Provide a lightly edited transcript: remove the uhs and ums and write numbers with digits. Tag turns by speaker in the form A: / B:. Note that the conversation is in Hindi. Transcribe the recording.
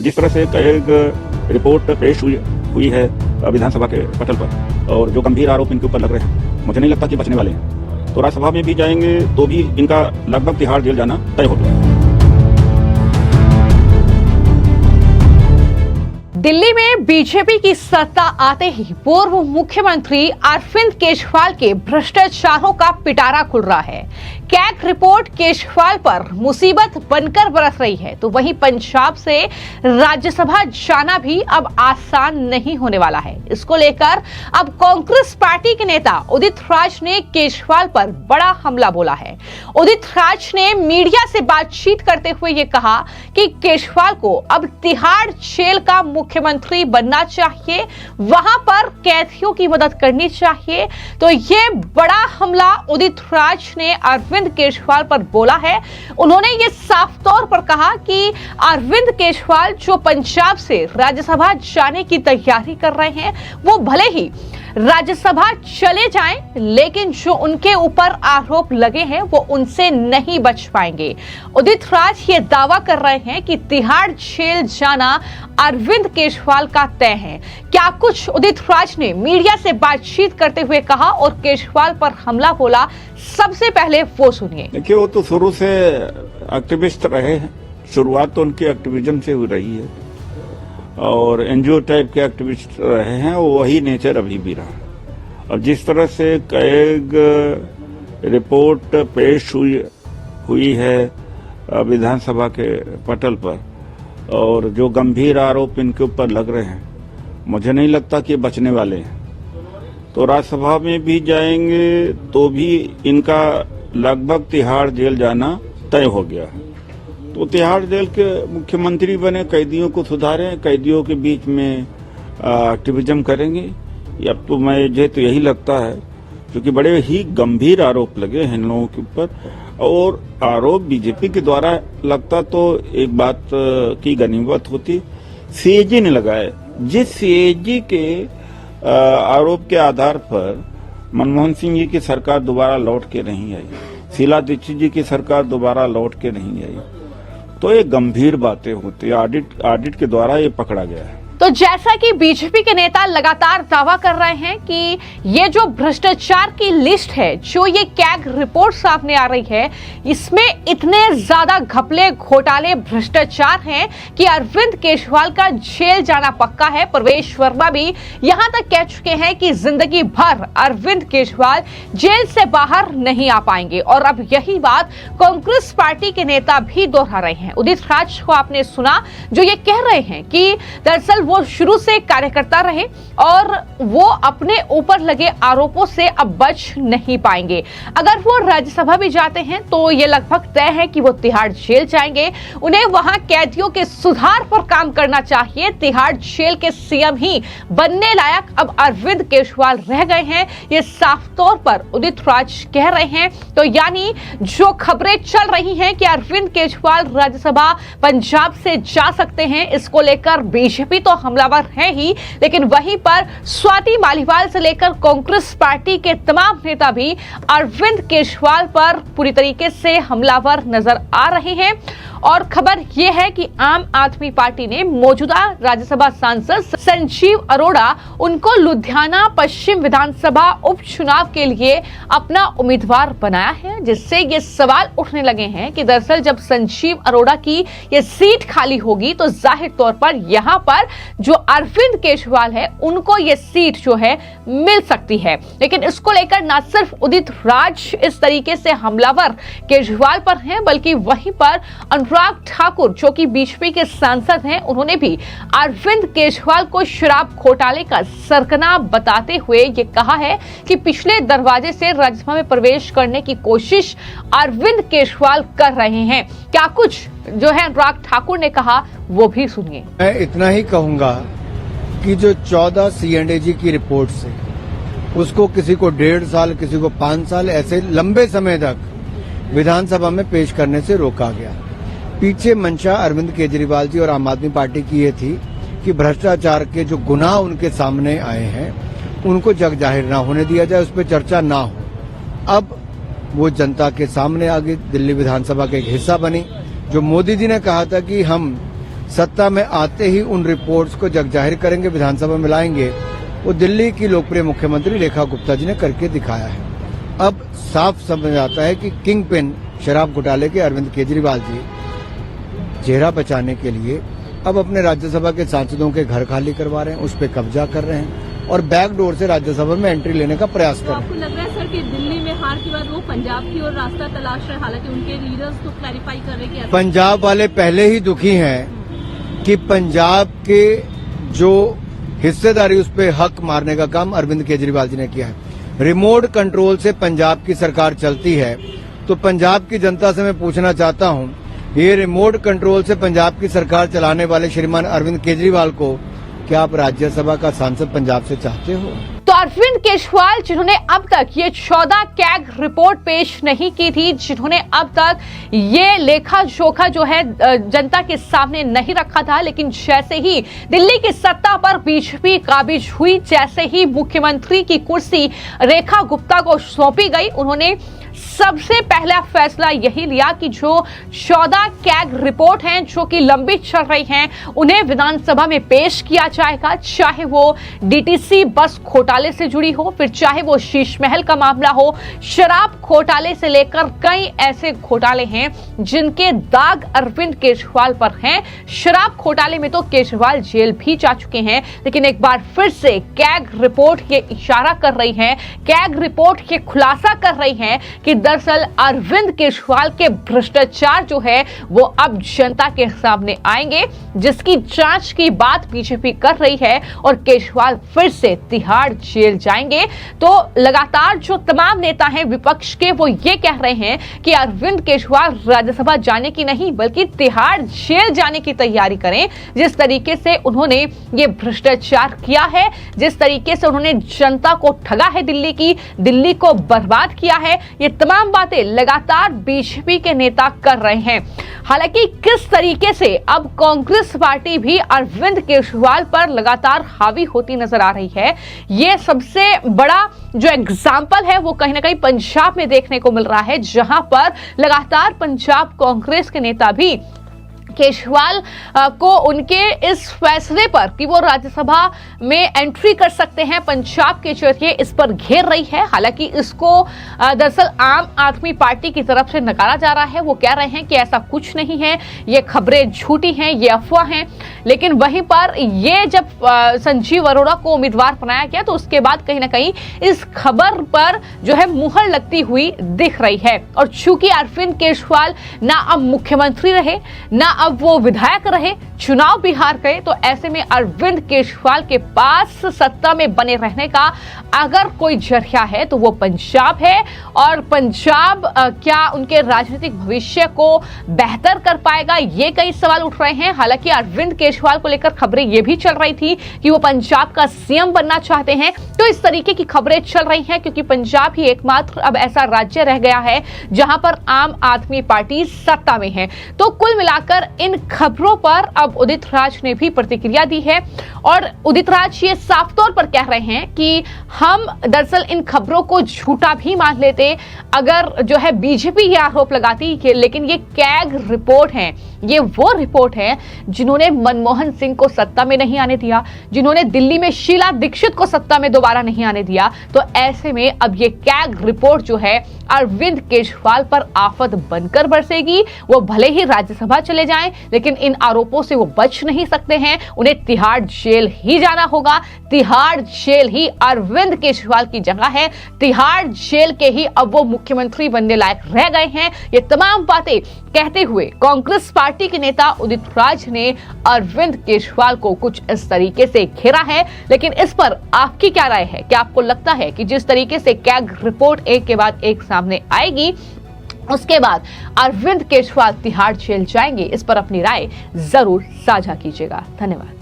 A: जिस तरह से एक रिपोर्ट पेश हुई है विधानसभा के पटल पर और जो गंभीर आरोप इनके ऊपर लग रहे हैं, मुझे नहीं लगता कि बचने वाले हैं। तो राज्यसभा में भी जाएंगे तो भी इनका लगभग तिहाड़ जेल जाना तय हो गया है।
B: दिल्ली में बीजेपी की सत्ता आते ही पूर्व मुख्यमंत्री अरविंद केजरीवाल के भ्रष्टाचारों का पिटारा खुल रहा है। कैग रिपोर्ट केजरीवाल पर मुसीबत बनकर बरस रही है, तो वहीं पंजाब से राज्यसभा जाना भी अब आसान नहीं होने वाला है। इसको लेकर अब कांग्रेस पार्टी के नेता उदित राज ने केजरीवाल पर बड़ा हमला बोला है। उदित राज ने मीडिया से बातचीत करते हुए ये कहा कि केजरीवाल को अब तिहाड़ जेल का मुख्यमंत्री बनना चाहिए, वहां पर कैदियों की मदद करनी चाहिए। तो ये बड़ा हमला उदित राज ने अरविंद केजरीवाल पर बोला है। उन्होंने ये साफ तौर पर कहा कि अरविंद केजरीवाल जो पंजाब से राज्यसभा जाने की तैयारी कर रहे हैं, वो भले ही राज्यसभा चले जाएं, लेकिन जो उनके ऊपर आरोप लगे हैं वो उनसे नहीं बच पाएंगे। उदित राज ये दावा कर रहे हैं कि तिहाड़ जेल जाना अरविंद केजरीवाल का तय है। क्या कुछ उदित राज ने मीडिया से बातचीत करते हुए कहा और केजरीवाल पर हमला बोला, सबसे पहले वो सुनिए।
A: देखिए, वो तो शुरू से एक्टिविस्ट रहे हैं। शुरुआत तो उनकी एक्टिविज्म से हो रही है और एनजीओ टाइप के एक्टिविस्ट रहे हैं, वही नेचर अभी भी रहा। और जिस तरह से कैग रिपोर्ट पेश हुई है विधानसभा के पटल पर और जो गंभीर आरोप इनके ऊपर लग रहे हैं, मुझे नहीं लगता कि बचने वाले हैं। तो राज्यसभा में भी जाएंगे तो भी इनका लगभग तिहाड़ जेल जाना तय हो गया है। तो तिहाड़ जेल के मुख्यमंत्री बने, कैदियों को सुधारें, कैदियों के बीच में एक्टिविज्म करेंगे। अब तो मुझे तो यही लगता है, क्योंकि बड़े ही गंभीर आरोप लगे हैं इन लोगों के ऊपर। और आरोप बीजेपी के द्वारा लगता तो एक बात की गनीमत होती, सीएजी ने लगाए। जिस सीएजी के आरोप के आधार पर मनमोहन सिंह जी की सरकार दोबारा लौट के नहीं आई, शीला दीक्षित जी की सरकार दोबारा लौट के नहीं आई, तो ये गंभीर बातें होती है। ऑडिट के द्वारा ये पकड़ा गया है।
B: तो जैसा कि बीजेपी के नेता लगातार दावा कर रहे हैं कि ये जो भ्रष्टाचार की लिस्ट है, जो ये कैग रिपोर्ट सामने आ रही है, इसमें इतने ज्यादा घपले, घोटाले, भ्रष्टाचार हैं कि अरविंद केजरीवाल का जेल जाना पक्का है। प्रवेश वर्मा भी यहां तक कह चुके हैं कि जिंदगी भर अरविंद केजरीवाल जेल से बाहर नहीं आ पाएंगे। और अब यही बात कांग्रेस पार्टी के नेता भी दोहरा रहे हैं। उदित राज को आपने सुना, जो ये कह रहे हैं कि दरअसल वो शुरू से कार्यकर्ता रहे और वो अपने ऊपर लगे आरोपों से अब बच नहीं पाएंगे। अगर वो राज्यसभा भी जाते हैं तो ये लगभग तय है कि वो तिहाड़ जेल जाएंगे। उन्हें वहां कैदियों के सुधार पर काम करना चाहिए। तिहाड़ जेल के सीएम ही बनने लायक अब अरविंद केजरीवाल रह गए हैं, ये साफ तौर पर उदित राज कह रहे हैं। तो यानी जो खबरें चल रही हैं कि अरविंद केजरीवाल राज्यसभा पंजाब से जा सकते हैं, इसको लेकर बीजेपी तो हमलावर है ही, लेकिन वहीं पर स्वाति मालीवाल से लेकर कांग्रेस पार्टी के तमाम नेता भी अरविंद केजरीवाल पर पूरी तरीके से हमलावर नजर आ रहे हैं। और खबर यह है कि आम आदमी पार्टी ने मौजूदा राज्यसभा सांसद संजीव अरोड़ा उनको लुधियाना पश्चिम विधानसभा उपचुनाव के लिए अपना उम्मीदवार बनाया है, जिससे ये सवाल उठने लगे हैं कि दरअसल जब संजीव अरोड़ा की ये सीट खाली होगी तो जाहिर तौर पर यहां पर जो अरविंद केजरीवाल है उनको ये सीट जो है मिल सकती है। लेकिन इसको लेकर न सिर्फ उदित राज इस तरीके से हमलावर केजरीवाल पर हैं, बल्कि वहीं पर अनुराग ठाकुर जो कि बीजेपी के सांसद हैं, उन्होंने भी अरविंद केजरीवाल को शराब घोटाले का सरगना बताते हुए ये कहा है कि पिछले दरवाजे से राज्यसभा में प्रवेश करने की कोशिश अरविंद केजरीवाल कर रहे हैं। क्या कुछ जो है अनुराग ठाकुर ने कहा, वो भी सुनिए।
C: मैं इतना ही कहूंगा कि जो 14 C&AG की रिपोर्ट से उसको किसी को 1.5 साल, किसी को 5 साल, ऐसे लंबे समय तक विधानसभा में पेश करने से रोका गया। पीछे मंशा अरविंद केजरीवाल जी और आम आदमी पार्टी की ये थी कि भ्रष्टाचार के जो गुनाह उनके सामने आए हैं उनको जग जाहिर ना होने दिया जाए, उस पर चर्चा ना हो। अब वो जनता के सामने आगे दिल्ली विधानसभा का एक हिस्सा बनी। जो मोदी जी ने कहा था कि हम सत्ता में आते ही उन रिपोर्ट्स को जगजाहिर करेंगे, विधानसभा में लाएंगे। वो दिल्ली की लोकप्रिय मुख्यमंत्री रेखा गुप्ता जी ने करके दिखाया है। अब साफ समझ आता है कि किंग पिन शराब घोटाले के अरविंद केजरीवाल जी चेहरा बचाने के लिए अब अपने राज्यसभा के सांसदों के घर खाली करवा रहे हैं, उस पर कब्जा कर रहे हैं और बैकडोर से राज्यसभा में एंट्री लेने का प्रयास कर रहे हैं।
D: आपको लग रहा है सर कि दिल्ली में हार के बाद वो पंजाब की ओर रास्ता तलाश रहे हैं, हालांकि उनके लीडर्स तो क्लैरिफाई कर रहे हैं कि
C: पंजाब वाले पहले ही दुखी हैं कि पंजाब के जो हिस्सेदारी उस पर हक मारने का काम अरविंद केजरीवाल जी ने किया है। रिमोट कंट्रोल से पंजाब की सरकार चलती है, तो पंजाब की जनता से मैं पूछना चाहता हूं, ये रिमोट कंट्रोल से पंजाब की सरकार चलाने वाले श्रीमान अरविंद केजरीवाल को क्या आप राज्यसभा का सांसद पंजाब से चाहते हो?
B: तो अरविंद केजरीवाल जिन्होंने अब तक ये 14 कैग रिपोर्ट पेश नहीं की थी, जिन्होंने अब तक ये लेखा जोखा जो है जनता के सामने नहीं रखा था, लेकिन जैसे ही दिल्ली की सत्ता पर बीजेपी काबिज हुई, जैसे ही मुख्यमंत्री की कुर्सी रेखा गुप्ता को सौंपी गई, उन्होंने सबसे पहला फैसला यही लिया कि जो 14 कैग रिपोर्ट हैं जो कि लंबित चल रही हैं, उन्हें विधानसभा में पेश किया जाएगा, चाहे वो डीटीसी बस घोटाले से जुड़ी हो, फिर चाहे वो शीश महल का मामला हो, शराब घोटाले से लेकर कई ऐसे घोटाले हैं जिनके दाग अरविंद केजरीवाल पर हैं। शराब घोटाले में तो केजरीवाल जेल भी जा चुके हैं, लेकिन एक बार फिर से कैग रिपोर्ट ये इशारा कर रही है, कैग रिपोर्ट ये खुलासा कर रही है कि दरअसल अरविंद केजरीवाल के भ्रष्टाचार जो है वो अब जनता के सामने आएंगे, जिसकी जांच की बात बीजेपी कर रही है और केजरीवाल फिर से तिहाड़ जेल जाएंगे। तो लगातार जो तमाम नेता हैं विपक्ष के, वो ये कह रहे हैं कि अरविंद केजरीवाल राज्यसभा जाने की नहीं बल्कि तिहाड़ जेल जाने की तैयारी करें। जिस तरीके से उन्होंने ये भ्रष्टाचार किया है, जिस तरीके से उन्होंने जनता को ठगा है, दिल्ली को बर्बाद किया है, ये तमाम बातें लगातार बीजेपी के नेता कर रहे हैं। हालांकि किस तरीके से अब कांग्रेस पार्टी भी अरविंद केजरीवाल पर लगातार हावी होती नजर आ रही है, ये सबसे बड़ा जो एग्जाम्पल है वो कहीं ना कहीं पंजाब में देखने को मिल रहा है, जहां पर लगातार पंजाब कांग्रेस के नेता भी केजरीवाल को उनके इस फैसले पर कि वो राज्यसभा में एंट्री कर सकते हैं पंजाब के जरिए इस पर घेर रही है। हालांकि इसको दरअसल आम आदमी पार्टी की तरफ से नकारा जा रहा है। वो कह रहे हैं कि ऐसा कुछ नहीं है, ये खबरें झूठी हैं, ये अफवाह हैं। लेकिन वहीं पर ये जब संजीव अरोड़ा को उम्मीदवार बनाया गया तो उसके बाद कहीं ना कहीं इस खबर पर जो है मुहर लगती हुई दिख रही है। और चूंकि अरविंद केजरीवाल ना अब मुख्यमंत्री रहे, ना अब वो विधायक रहे, चुनाव भी हार गए, तो ऐसे में अरविंद केजरीवाल के पास सत्ता में बने रहने का अगर कोई जरिया है तो वो पंजाब है। और पंजाब क्या उनके राजनीतिक भविष्य को बेहतर कर पाएगा, ये कई सवाल उठ रहे हैं। हालांकि अरविंद केजरीवाल को लेकर खबरें ये भी चल रही थी कि वो पंजाब का सीएम बनना चाहते हैं। तो इस तरीके की खबरें चल रही हैं क्योंकि पंजाब ही एकमात्र अब ऐसा राज्य रह गया है जहां पर आम आदमी पार्टी सत्ता में है। तो कुल मिलाकर इन खबरों पर अब उदित राज ने भी प्रतिक्रिया दी है और उदित राज ये साफ तौर पर कह रहे हैं कि हम दरअसल इन खबरों को झूठा भी मान लेते अगर जो है बीजेपी ये आरोप लगाती कि लेकिन ये कैग रिपोर्ट है, ये वो रिपोर्ट है जिन्होंने मनमोहन सिंह को सत्ता में नहीं आने दिया, जिन्होंने दिल्ली में शीला दीक्षित को सत्ता में दोबारा नहीं आने दिया। तो ऐसे में अब ये कैग रिपोर्ट जो है अरविंद केजरीवाल पर आफत बनकर बरसेगी। वो भले ही राज्यसभा चले जाएं, लेकिन इन आरोपों से वो बच नहीं सकते हैं, उन्हें तिहाड़ जेल ही जाना होगा। तिहाड़ जेल ही अरविंद केजरीवाल की जगह है, तिहाड़ जेल के ही अब वो मुख्यमंत्री बनने लायक रह गए हैं। ये तमाम बातें कहते हुए कांग्रेस पार्टी के नेता उदित राज ने अरविंद केजरीवाल को कुछ इस तरीके से घेरा है। लेकिन इस पर आपकी क्या राय है? क्या आपको लगता है कि जिस तरीके से कैग रिपोर्ट एक के बाद एक सामने आएगी उसके बाद अरविंद केजरीवाल तिहाड़ जेल जाएंगे? इस पर अपनी राय जरूर साझा कीजिएगा। धन्यवाद।